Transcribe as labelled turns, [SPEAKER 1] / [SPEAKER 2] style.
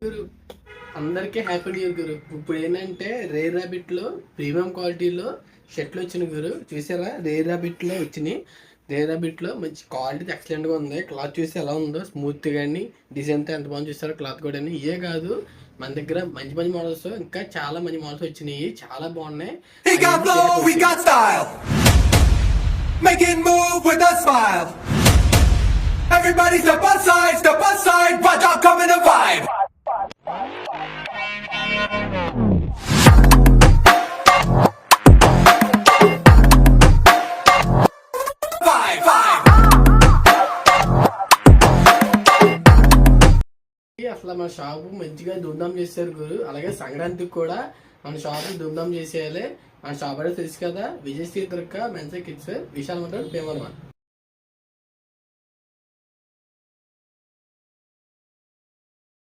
[SPEAKER 1] గురు అందరికీ happy new year గురు. ఇప్పుడు ఏంటంటే రేర్ ర్యాబిట్లో ప్రీమియం క్వాలిటీలో షర్ట్లు వచ్చినాయి గురు. చూసారా, రేర్ ర్యాబిట్లో వచ్చినాయి. రేర్ ర్యాబిట్లో మంచి క్వాలిటీ ఎక్సలెంట్గా ఉంది. క్లాత్ చూసి ఎలా ఉందో స్మూత్ కానీ డిజైన్తో ఎంత బాగుంది చూసారా. క్లాత్ కూడా ఇవే కాదు, మన దగ్గర మంచి మంచి మోడల్స్ ఇంకా చాలా మంచి మోడల్స్ వచ్చినాయి, చాలా బాగున్నాయి. Everybody step aside, watch out, come in the vibe. అసలు మన షాపు మంచిగా ధూమ్ధాం చేశారు గురు. అలాగే సంక్రాంతికి కూడా మన షాపు ధూమ్ధాం చేసేయాలి. మన షాప్ అంటే తెలుసు కదా, Vijayashri Durga men's kids wear, Vishal motor, Bhimavaram.